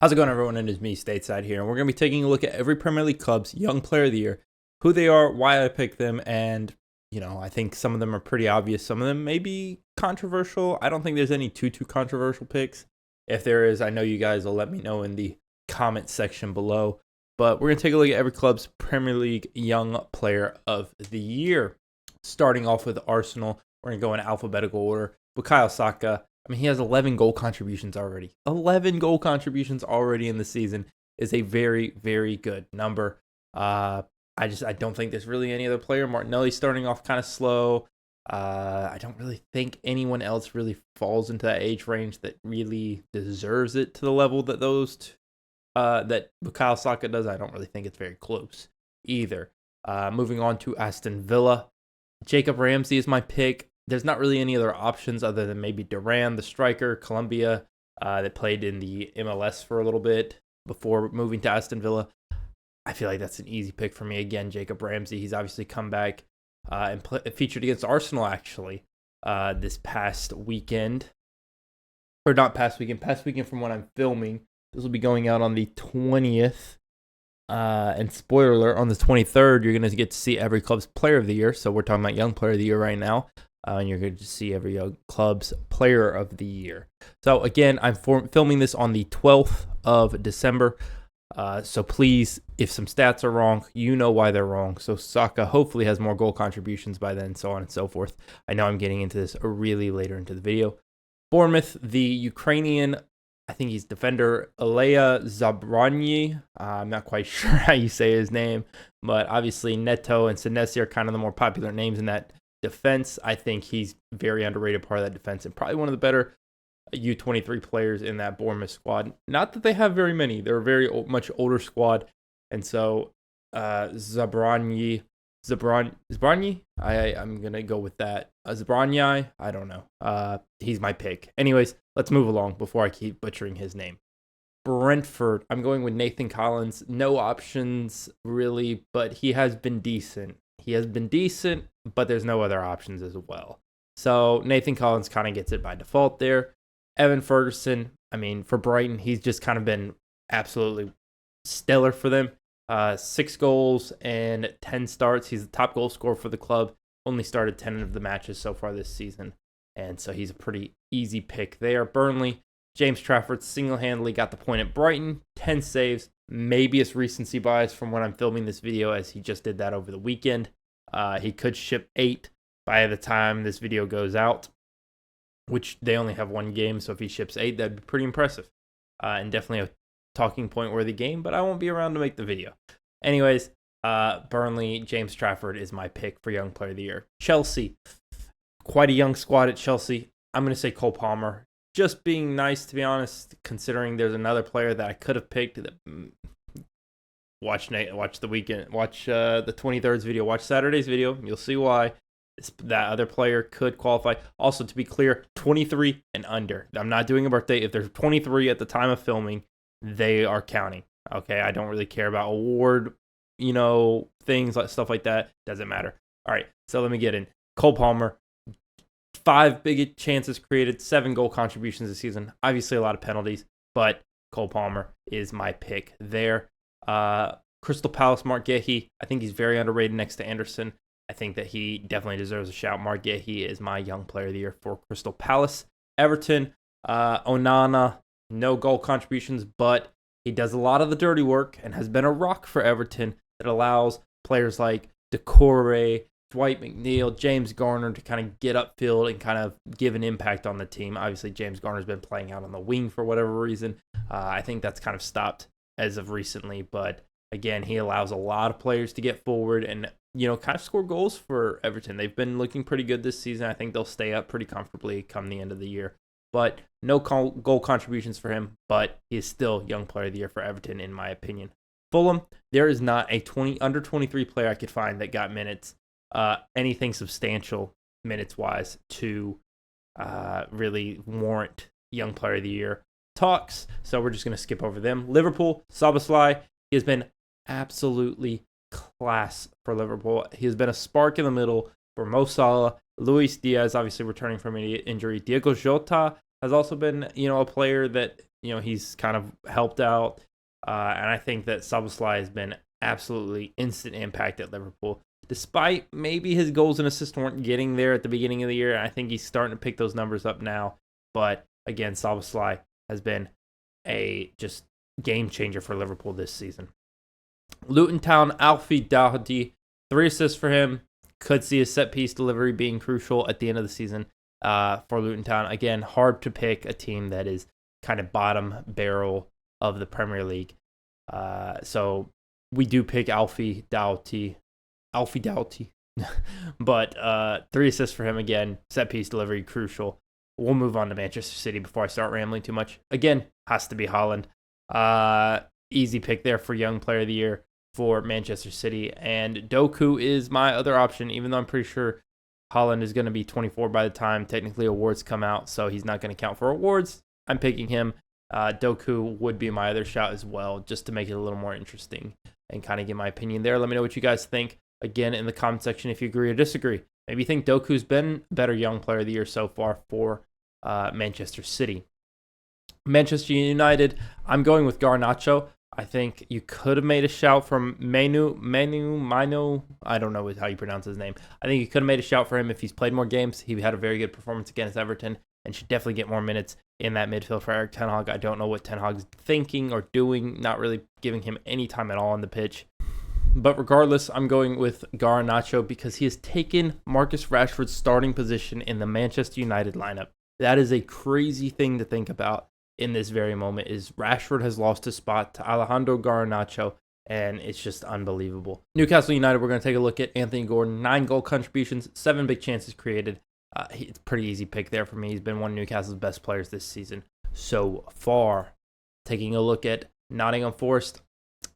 How's it going, everyone? It is me, Stateside here, and we're going to be taking a look at every Premier League club's Young Player of the Year, who they are, why I picked them, and, I think some of them are pretty obvious. Some of them may be controversial. I don't think there's any too controversial picks. If there is, I know you guys will let me know in the comment section below. But we're going to take a look at every club's Premier League Young Player of the Year. Starting off with Arsenal, we're going to go in alphabetical order. Bukayo Saka. He has 11 goal contributions already. 11 goal contributions already in the season is a very, very good number. I don't think there's really any other player. Martinelli starting off kind of slow. I don't really think anyone else really falls into that age range that really deserves it to the level that that Bukayo Saka does. I don't really think it's very close either. Moving on to Aston Villa. Jacob Ramsey is my pick. There's not really any other options other than maybe Duran, the striker, Colombia, that played in the MLS for a little bit before moving to Aston Villa. I feel like that's an easy pick for me. Again, Jacob Ramsey, he's obviously come back and featured against Arsenal, actually, this past weekend. Or not past weekend from when I'm filming. This will be going out on the 20th. And spoiler alert, on the 23rd, you're going to get to see every club's player of the year. So we're talking about Young Player of the Year right now. And you're going to see every young club's player of the year. So again, I'm filming this on the 12th of December. So please, if some stats are wrong, you know why they're wrong. So Saka hopefully has more goal contributions by then, so on and so forth. I know I'm getting into this really later into the video. Bournemouth, the Ukrainian, I think he's defender, Ilya Zabrany. I'm not quite sure how you say his name, but obviously Neto and Senesi are kind of the more popular names in that defense. I think he's very underrated part of that defense and probably one of the better U23 players in that Bournemouth squad. Not that they have very many. They're a very much older squad. And so Zabrany, I'm going to go with that. Zabrany, I don't know. He's my pick. Anyways, let's move along before I keep butchering his name. Brentford, I'm going with Nathan Collins. No options, really, but he has been decent. But there's no other options as well. So Nathan Collins kind of gets it by default there. Evan Ferguson, for Brighton, he's just kind of been absolutely stellar for them. 6 goals and 10 starts. He's the top goal scorer for the club. Only started 10 of the matches so far this season. And so he's a pretty easy pick there. Burnley, James Trafford single-handedly got the point at Brighton. 10 saves. Maybe it's recency bias from when I'm filming this video, as he just did that over the weekend. He could ship 8 by the time this video goes out, which they only have 1 game. So if he ships 8, that'd be pretty impressive. And definitely a talking point worthy game, but I won't be around to make the video. Anyways, Burnley, James Trafford is my pick for Young Player of the Year. Chelsea, quite a young squad at Chelsea. I'm going to say Cole Palmer. Just being nice, to be honest, considering there's another player that I could have picked. Watch the 23rd's video, watch Saturday's video. You'll see why that other player could qualify. Also, to be clear, 23 and under. I'm not doing a birthday. If there's 23 at the time of filming, they are counting. Okay, I don't really care about award, things like stuff like that. Doesn't matter. All right, so let me get in. Cole Palmer, 5 big chances created, 7 goal contributions this season. Obviously, a lot of penalties, but Cole Palmer is my pick there. Crystal Palace, Mark Guehi. I think he's very underrated next to Anderson. I think that he definitely deserves a shout. Mark Guehi is my Young Player of the Year for Crystal Palace. Everton, Onana, no goal contributions, but he does a lot of the dirty work and has been a rock for Everton that allows players like Doucouré, Dwight McNeil, James Garner to kind of get upfield and kind of give an impact on the team. Obviously, James Garner's been playing out on the wing for whatever reason. I think that's kind of stopped as of recently, but again, he allows a lot of players to get forward and, kind of score goals for Everton. They've been looking pretty good this season. I think they'll stay up pretty comfortably come the end of the year. But no goal contributions for him, but he is still Young Player of the Year for Everton, in my opinion. Fulham, there is not a under 23 player I could find that got minutes, anything substantial minutes-wise to really warrant Young Player of the Year talks. So we're just going to skip over them. Liverpool, Szoboszlai, he has been absolutely class for Liverpool. He has been a spark in the middle for Mo Salah. Luis Diaz, obviously returning from an injury. Diego Jota has also been, a player that he's kind of helped out. And I think that Szoboszlai has been absolutely instant impact at Liverpool. Despite maybe his goals and assists weren't getting there at the beginning of the year, I think he's starting to pick those numbers up now. But again, Szoboszlai has been a just game changer for Liverpool this season. Luton Town, Alfie Doherty, 3 assists for him. Could see a set piece delivery being crucial at the end of the season for Luton Town. Again, hard to pick a team that is kind of bottom barrel of the Premier League. So we do pick Alfie Doherty. But 3 assists for him again. Set piece delivery, crucial. We'll move on to Manchester City before I start rambling too much. Again, has to be Haaland. Easy pick there for Young Player of the Year for Manchester City. And Doku is my other option, even though I'm pretty sure Haaland is going to be 24 by the time technically awards come out, so he's not going to count for awards. I'm picking him. Doku would be my other shot as well, just to make it a little more interesting and kind of get my opinion there. Let me know what you guys think, again, in the comment section if you agree or disagree. Maybe you think Doku's been better Young Player of the Year so far for Manchester City. Manchester United, I'm going with Garnacho. I think you could have made a shout from Manu. I don't know how you pronounce his name. I think you could have made a shout for him if he's played more games. He had a very good performance against Everton and should definitely get more minutes in that midfield for Erik Ten Hag. I don't know what Ten Hag's thinking or doing, not really giving him any time at all on the pitch. But regardless, I'm going with Garnacho because he has taken Marcus Rashford's starting position in the Manchester United lineup. That is a crazy thing to think about in this very moment, is Rashford has lost his spot to Alejandro Garnacho, and it's just unbelievable. Newcastle United, we're going to take a look at Anthony Gordon. 9 goal contributions, 7 big chances created. It's a pretty easy pick there for me. He's been one of Newcastle's best players this season so far. Taking a look at Nottingham Forest,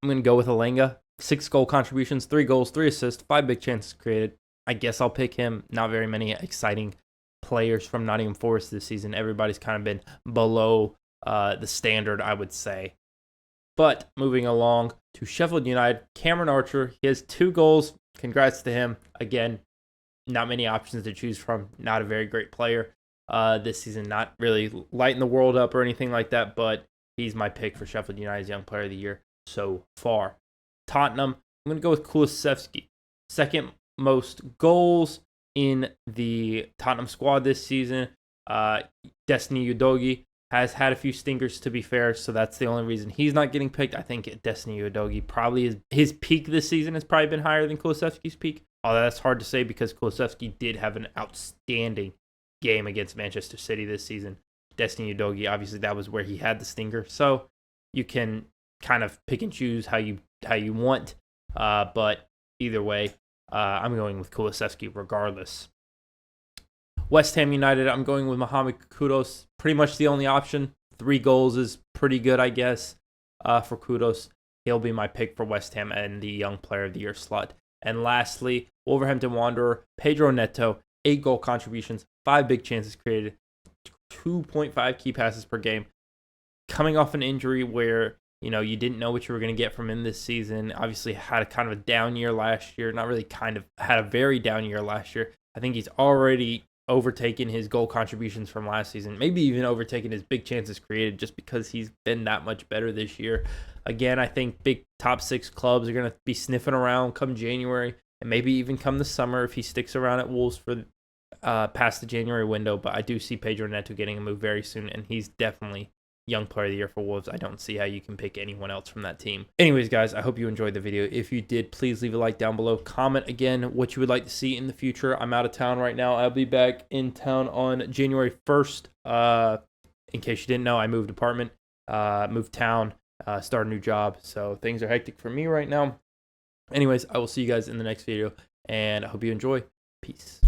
I'm going to go with Alenga. 6 goal contributions, 3 goals, 3 assists, 5 big chances created. I guess I'll pick him. Not very many exciting players from Nottingham Forest this season. Everybody's kind of been below the standard, I would say. But moving along to Sheffield United, Cameron Archer. He has 2 goals. Congrats to him. Again, not many options to choose from. Not a very great player this season. Not really lighting the world up or anything like that, but he's my pick for Sheffield United's Young Player of the Year so far. Tottenham, I'm going to go with Kulusevski. 2nd most goals in the Tottenham squad this season. Destiny Udogie has had a few stinkers, to be fair, so that's the only reason he's not getting picked. I think Destiny Udogie probably his peak this season has probably been higher than Kulusevski's peak. Although that's hard to say because Kulusevski did have an outstanding game against Manchester City this season. Destiny Udogie, obviously, that was where he had the stinker, so you can kind of pick and choose how you want. But either way, I'm going with Kulusevski regardless. West Ham United, I'm going with Mohamed Kudus. Pretty much the only option. 3 goals is pretty good, I guess, for Kudus. He'll be my pick for West Ham and the Young Player of the Year slot. And lastly, Wolverhampton Wanderer, Pedro Neto. 8 goal contributions, 5 big chances created, 2.5 key passes per game. Coming off an injury where you didn't know what you were going to get from him this season. Obviously had a kind of a down year last year. Not really had a very down year last year. I think he's already overtaken his goal contributions from last season. Maybe even overtaken his big chances created just because he's been that much better this year. Again, I think big top 6 clubs are going to be sniffing around come January and maybe even come the summer if he sticks around at Wolves for past the January window. But I do see Pedro Neto getting a move very soon, and he's definitely Young Player of the Year for Wolves. I don't see how you can pick anyone else from that team. Anyways, guys, I hope you enjoyed the video. If you did, please leave a like down below. Comment again what you would like to see in the future. I'm out of town right now. I'll be back in town on January 1st. In case you didn't know, I moved apartment, moved town, started a new job. So things are hectic for me right now. Anyways, I will see you guys in the next video, and I hope you enjoy. Peace.